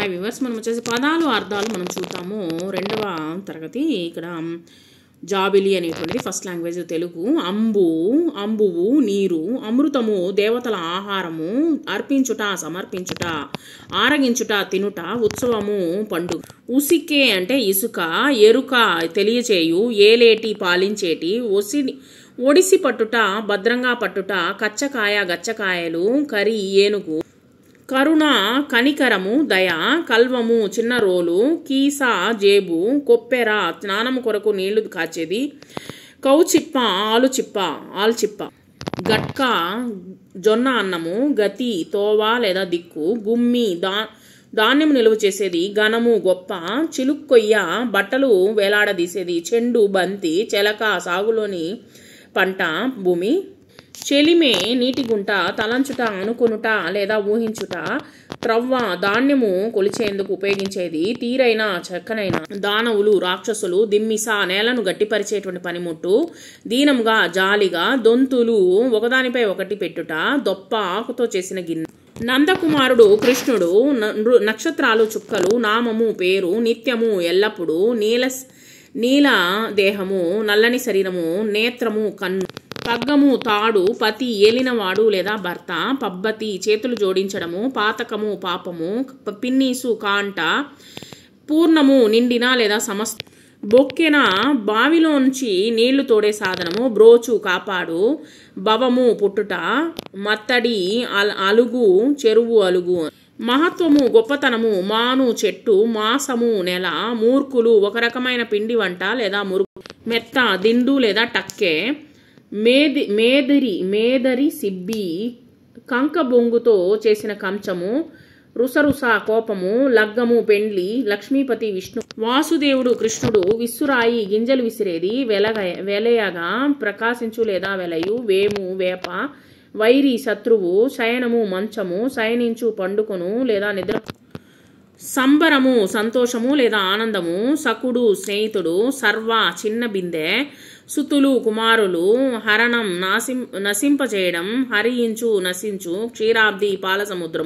Hi viewers, మనం వచ్చేసి పదాలు అర్థాలు మనం చూద్దాము. రెండవ తరగతి ఇక్కడ జాబిలి అనేటువంటిది ఫస్ట్ లాంగ్వేజ్ తెలుగు. అంబు, అంబువు నీరు, అమృతము దేవతల ఆహారము, అర్పించుట సమర్పించుట, ఆరగించుట తినుట, ఉత్సవము పండుగ. ఉసికే అంటే ఇసుక, ఎరుక తెలియచేయు, ఏలేటి పాలించేటి, ఒడిసి పట్టుట భద్రంగా పట్టుట, కచ్చకాయ గచ్చకాయలు, కరి ఏనుగు, కరుణ కనికరము దయ, కల్వము చిన్న రోలు, కీసా జేబు, కొప్పెర స్నానము కొరకు నీళ్లు కాచేది, కౌచిప్ప ఆలుచిప్ప, గట్క జొన్న అన్నము, గతి తోవ లేదా దిక్కు, గుమ్మి ధాన్యము నిలువ చేసేది, ఘనము గొప్ప, చిలుక్కొయ్య బట్టలు వేలాడదీసేది, చెండు బంతి, చెలక సాగులోని పంట భూమి, చెలిమే నీటి గుంట, తలంచుట అనుకొనుట లేదా ఊహించుట, త్రవ్వ ధాన్యము కొలిచేందుకు ఉపయోగించేది, తీరైన చక్కనైన, దానవులు రాక్షసులు, దిమ్మిస నేలను గట్టిపరిచేటువంటి పనిముట్టు, దీనముగా జాలిగా, దొంతులు ఒకదానిపై ఒకటి పెట్టుట, దొప్ప ఆకుతో చేసిన గిన్నె, నందకుమారుడు కృష్ణుడు, నక్షత్రాలు చుక్కలు, నామము పేరు, నిత్యము ఎల్లప్పుడు, నీల దేహము నల్లని శరీరము, నేత్రము కన్ను, పగ్గము తాడు, పతి ఏలినవాడు లేదా భర్త, పబ్బతి చేతులు జోడించడము, పాతకము పాపము, పిన్నీసు కాంట, పూర్ణము నిండిన లేదా సమస్త, బొక్కెన బావిలోంచి నీళ్లు తోడే సాధనము, బ్రోచు కాపాడు, భవము పుట్టుట, మత్తడి అలుగు చెరువు అలుగు, మహత్వము గొప్పతనము, మాను చెట్టు, మాసము నెల, మూర్ఖులు ఒక రకమైన పిండి వంట లేదా మురుకు, మెత్త దిండు లేదా టక్కె, మేదరి సిబ్బి, కంక బొంగుతో చేసిన కంచము, రుసరుస కోపము, లగ్గము పెండ్లి, లక్ష్మీపతి విష్ణు, వాసుదేవుడు కృష్ణుడు, విస్సురాయి గింజలు విసిరేది, వెలయగా ప్రకాశించు లేదా వెలయు, వేము వేప, వైరి శత్రువు, శయనము మంచము, శయనించు పండుకొను లేదా నిద్ర, సంబరము సంతోషము లేదా ఆనందము, సకుడు స్నేహితుడు, సర్వ చిన్న బిందె, సుతులు కుమారులు, హరణం నశింపచేయడం, హరించు నశించు, క్షీరాబ్ది పాల సముద్రం.